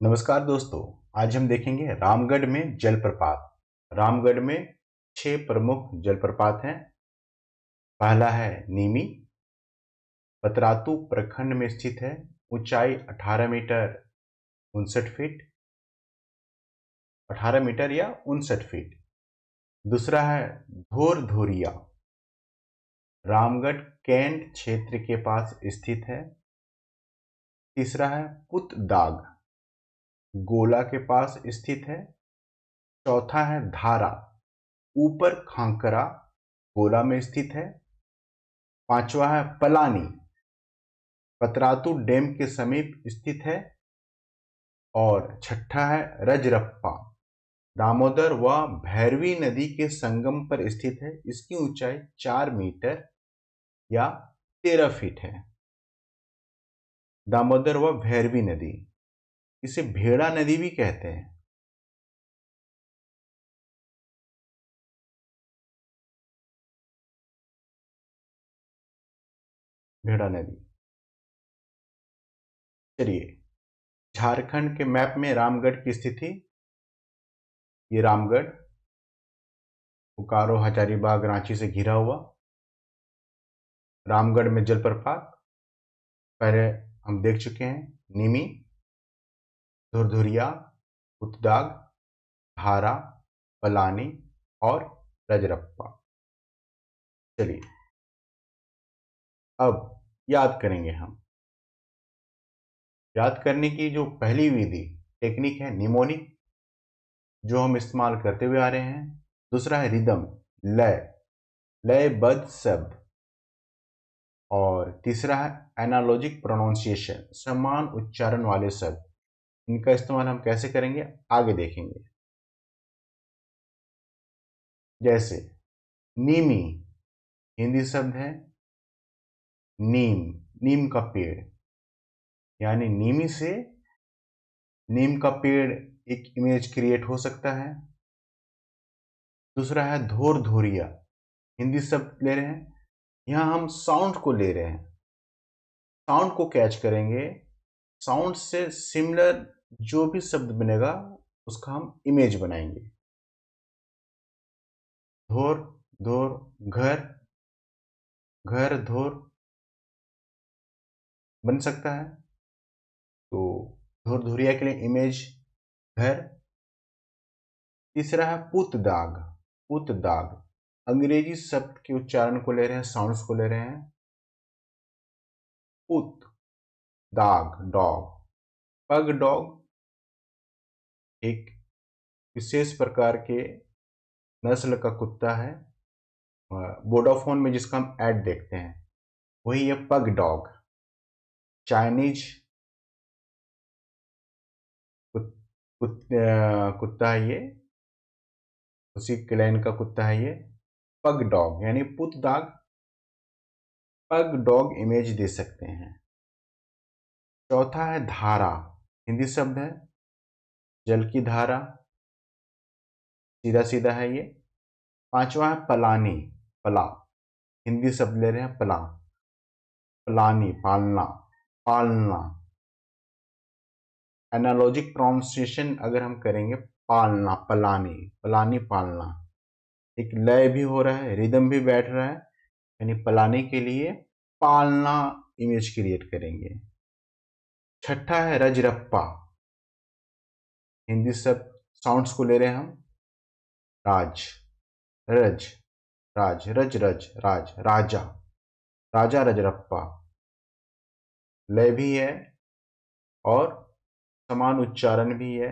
नमस्कार दोस्तों। आज हम देखेंगे रामगढ़ में जलप्रपात। रामगढ़ में 6 प्रमुख जलप्रपात हैं। पहला है नीमी, पतरातू प्रखंड में स्थित है। ऊंचाई 18 मीटर 59 फीट, 18 मीटर या 59 फीट। दूसरा है धोर धोरिया, रामगढ़ कैंट क्षेत्र के पास स्थित है। तीसरा है पुतदाग, गोला के पास स्थित है। चौथा है धारा, ऊपर खांकरा, गोला में स्थित है। पांचवा है पलानी, पतरातू डैम के समीप स्थित है। और छठा है रजरप्पा, दामोदर व भैरवी नदी के संगम पर स्थित है। इसकी ऊंचाई 4 मीटर या 13 फीट है। दामोदर व भैरवी नदी, इसे भेड़ा नदी भी कहते हैं। भेड़ा नदी। चलिए, झारखंड के मैप में रामगढ़ की स्थिति। ये रामगढ़ बोकारो, हजारीबाग, रांची से घिरा हुआ। रामगढ़ में जलप्रपात पहले हम देख चुके हैं। निमी, धुरधुरिया, पुतदाग, धारा, पलानी और रजरप्पा। चलिए, अब याद करेंगे हम। याद करने की जो पहली विधि टेक्निक है निमोनिक, जो हम इस्तेमाल करते हुए आ रहे हैं। दूसरा है रिदम, लय, लयबद्ध शब्द। और तीसरा है एनालॉजिक प्रोनाउंसिएशन, समान उच्चारण वाले शब्द। इनका इस्तेमाल हम कैसे करेंगे आगे देखेंगे। जैसे नीमी, हिंदी शब्द है नीम, नीम का पेड़, यानी नीमी से नीम का पेड़ एक इमेज क्रिएट हो सकता है। दूसरा है धोर धोरिया, हिंदी शब्द ले रहे हैं, यहां हम साउंड को ले रहे हैं, साउंड को कैच करेंगे। साउंड से सिमिलर जो भी शब्द बनेगा उसका हम इमेज बनाएंगे। धोर, धोर, घर, घर, धोर बन सकता है। तो धोर धोरिया के लिए इमेज घर। तीसरा है पुत दाग, पुत दाग, अंग्रेजी शब्द के उच्चारण को ले रहे हैं, साउंड्स को ले रहे हैं। पुत दाग, डॉग, पग डॉग, एक विशेष प्रकार के नस्ल का कुत्ता है। वोडाफोन में जिसका हम ऐड देखते हैं वही है पग डॉग। चाइनीज कुत्ता है ये, उसी क्लैन का कुत्ता है ये। पग डॉग यानी पुत डॉग, पग डॉग इमेज दे सकते हैं। चौथा है धारा, हिंदी शब्द है, जल की धारा, सीधा सीधा है ये। पांचवा है पलानी, पला, हिंदी शब्द ले रहे हैं पला, पलानी, पालना, पालना। एनालॉजिक प्रोनाउंसिएशन अगर हम करेंगे, पालना, पलानी, पलानी, पालना, एक लय भी हो रहा है, रिदम भी बैठ रहा है, यानी पलानी के लिए पालना इमेज क्रिएट करेंगे। छठा है रजरप्पा, हिंदी शब्द साउंड्स को ले रहे हैं हम, राज, रज, राज, रज, रज, राज, राजा, राजा रजरप्पा, लय भी है और समान उच्चारण भी है,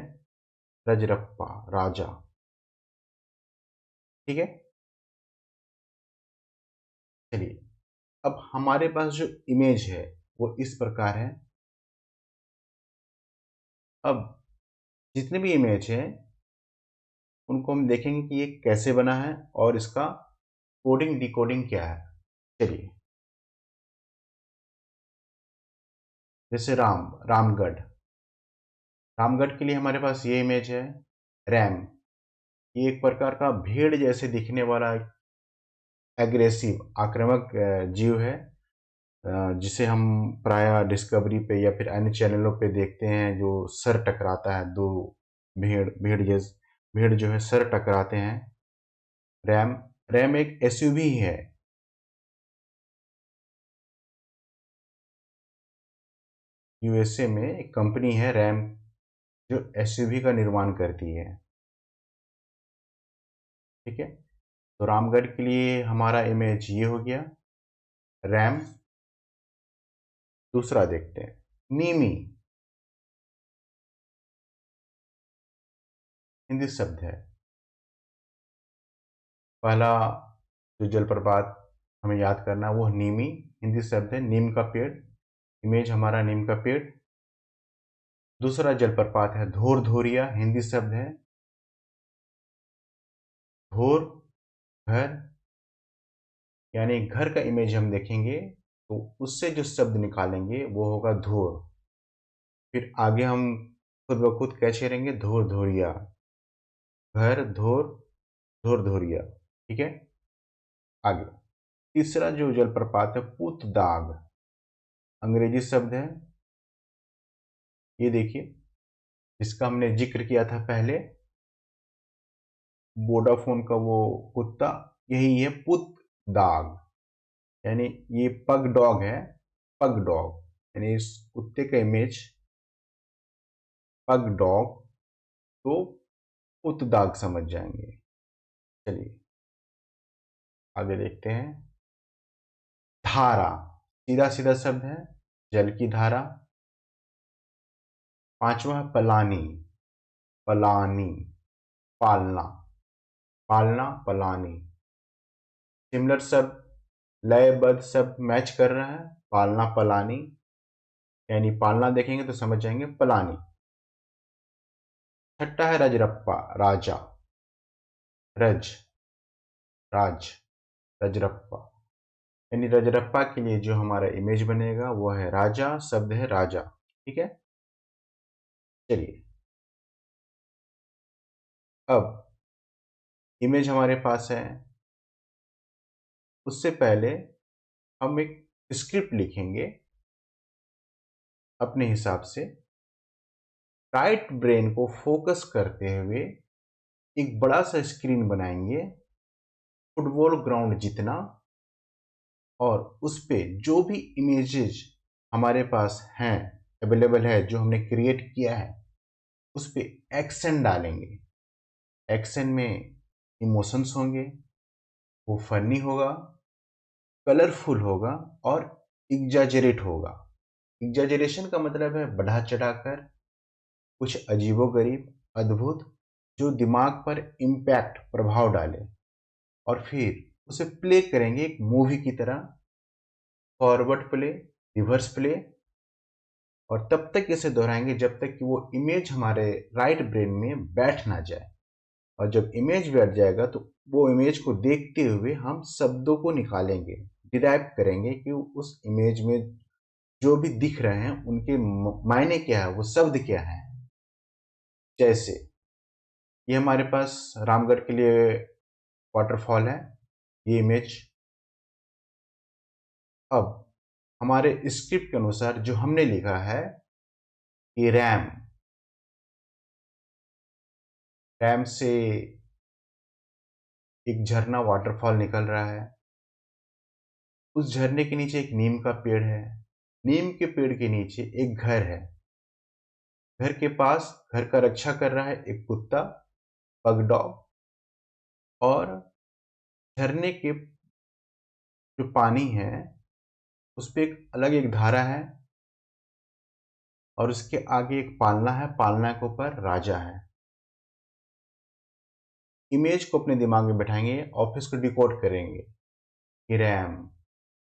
रजरप्पा, राजा। ठीक है। चलिए, अब हमारे पास जो इमेज है वो इस प्रकार है। अब जितने भी इमेज है उनको हम देखेंगे कि ये कैसे बना है और इसका कोडिंग डिकोडिंग क्या है। चलिए, जैसे रामगढ़, रामगढ़ के लिए हमारे पास ये इमेज है रैम। ये एक प्रकार का भेड़ जैसे दिखने वाला एग्रेसिव, आक्रामक जीव है। जिसे हम प्रायः डिस्कवरी पे या फिर अन्य चैनलों पे देखते हैं, जो सर टकराता है दो भेड़ जो है सर टकराते हैं। रैम रैम एक एसयूवी है। यूएसए में एक कंपनी है रैम, जो एसयूवी का निर्माण करती है। ठीक है, तो रामगढ़ के लिए हमारा इमेज ये हो गया, रैम। दूसरा देखते हैं, नीमी। हिंदी शब्द है। पहला जो जलप्रपात हमें याद करना है वो नीमी, हिंदी शब्द है, नीम का पेड़। इमेज हमारा नीम का पेड़। दूसरा जलप्रपात है धोर धोरिया, हिंदी शब्द है धोर, घर, यानी घर का इमेज हम देखेंगे तो उससे जो शब्द निकालेंगे वो होगा धोर। फिर आगे हम खुद ब खुद क्या छेड़ेंगे, धोर धोरिया, घर धोर, धोर धोरिया। ठीक है, आगे तीसरा जो जलप्रपात है पुतदाग, अंग्रेजी शब्द है। ये देखिए, जिसका हमने जिक्र किया था पहले, वोडाफोन का वो कुत्ता, यही है पुतदाग, यानी ये पग डॉग है, पग डॉग, यानी इस कुत्ते का इमेज पग डॉग, तो पुतदाग समझ जाएंगे। चलिए आगे देखते हैं, धारा, सीधा सीधा शब्द है, जल की धारा। पांचवा पलानी, पलानी, पालना, पालना पलानी। सिमिलर शब्द, लयबद्ध शब्द मैच कर रहा है, पालना पलानी, यानी पालना देखेंगे तो समझ जाएंगे पलानी। छठा है रजरप्पा, राजा, रज, राज, रजरप्पा, यानी रजरप्पा के लिए जो हमारा इमेज बनेगा वो है राजा, शब्द है राजा। ठीक है, चलिए अब इमेज हमारे पास है, उससे पहले हम एक स्क्रिप्ट लिखेंगे अपने हिसाब से, राइट ब्रेन को फोकस करते हुए एक बड़ा सा स्क्रीन बनाएंगे, फुटबॉल ग्राउंड जितना, और उस पे जो भी इमेजेस हमारे पास हैं, अवेलेबल है, जो हमने क्रिएट किया है, उस पे एक्शन डालेंगे। एक्शन में इमोशंस होंगे, वो फनी होगा, कलरफुल होगा और एग्जैजरेट होगा। एग्जैजरेशन का मतलब है बढ़ा चढ़ाकर, कुछ अजीबोगरीब, अद्भुत, जो दिमाग पर इम्पैक्ट, प्रभाव डाले, और फिर उसे प्ले करेंगे एक मूवी की तरह, फॉरवर्ड प्ले, रिवर्स प्ले, और तब तक इसे दोहराएंगे जब तक कि वो इमेज हमारे राइट ब्रेन में बैठ ना जाए। और जब इमेज बैठ जाएगा तो वो इमेज को देखते हुए हम शब्दों को निकालेंगे, डिराइव करेंगे कि उस इमेज में जो भी दिख रहे हैं उनके मायने क्या है, वो शब्द क्या है। जैसे ये हमारे पास रामगढ़ के लिए वाटरफॉल है, ये इमेज। अब हमारे स्क्रिप्ट के अनुसार जो हमने लिखा है कि रैम, रैम से एक झरना, वाटरफॉल निकल रहा है, उस झरने के नीचे एक नीम का पेड़ है, नीम के पेड़ के नीचे एक घर है, घर के पास घर का रक्षा कर रहा है एक कुत्ता, पगडॉग, और झरने के जो पानी है उस पे एक अलग एक धारा है, और उसके आगे एक पालना है, पालना के ऊपर राजा है। इमेज को अपने दिमाग में बैठाएंगे और फिर उसको डिकोड करेंगे कि रैम,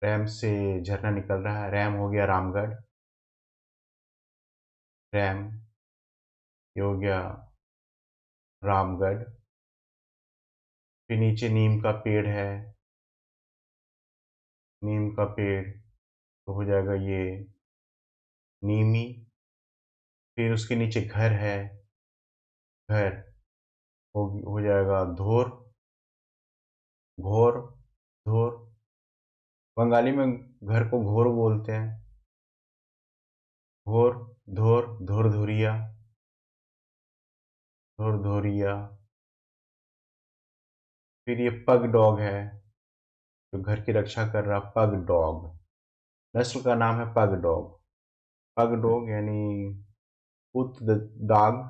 रैम से झरना निकल रहा है, रैम हो गया रामगढ़, रैम ये हो गया रामगढ़, फिर नीचे नीम का पेड़ है, नीम का पेड़ तो हो जाएगा ये नीमी, फिर उसके नीचे घर है, घर हो जाएगा धोर, घोर, धोर, बंगाली में घर को घोर बोलते हैं। घोर, धोर, धोर धुरिया, धोर धोरिया। फिर ये पग डॉग है, जो घर की रक्षा कर रहा, पग डॉग। नस्ल का नाम है पग डॉग। पग डॉग यानी पुत दाग,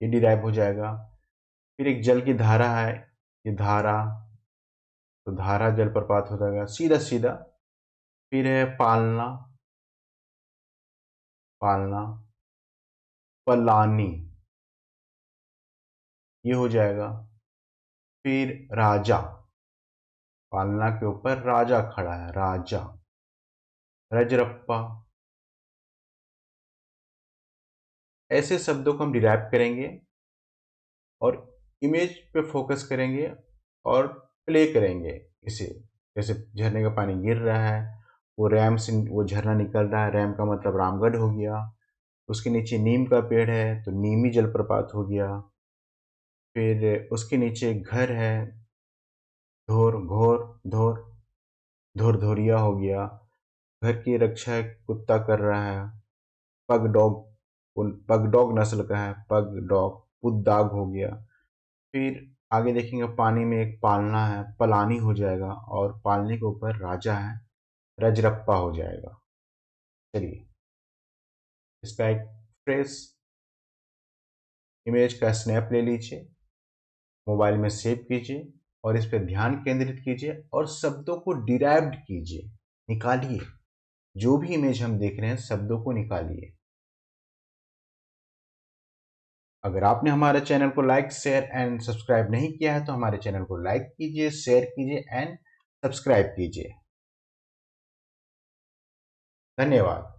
ये डिराइव हो जाएगा। फिर एक जल की धारा है, ये धारा, तो धारा जलप्रपात हो जाएगा सीधा सीधा। फिर है पालना, पालना, पलानी, ये हो जाएगा। फिर राजा, पालना के ऊपर राजा खड़ा है, राजा। रजरप्पा। ऐसे शब्दों को हम डिराइव करेंगे और इमेज पे फोकस करेंगे और प्ले करेंगे इसे। जैसे झरने का पानी गिर रहा है, वो रैम से वो झरना निकल रहा है, रैम का मतलब रामगढ़ हो गया। उसके नीचे नीम का पेड़ है तो नीमी जलप्रपात हो गया। फिर उसके नीचे घर है, धोर, घोर, धोर, धोर धोरिया हो गया। घर की रक्षा एक कुत्ता कर रहा है, पग डॉग, पग डॉग नस्ल का है, पग डॉग, पुद्दाग हो गया। फिर आगे देखेंगे पानी में एक पालना है, पलानी हो जाएगा, और पालने के ऊपर राजा है, रजरप्पा हो जाएगा। चलिए इसका एक फ्रेश इमेज का स्नैप ले लीजिए, मोबाइल में सेव कीजिए और इस पर ध्यान केंद्रित कीजिए और शब्दों को डिराइव्ड कीजिए, निकालिए। जो भी इमेज हम देख रहे हैं शब्दों को निकालिए। अगर आपने हमारे चैनल को लाइक, शेयर एंड सब्सक्राइब नहीं किया है तो हमारे चैनल को लाइक कीजिए, शेयर कीजिए एंड सब्सक्राइब कीजिए। धन्यवाद।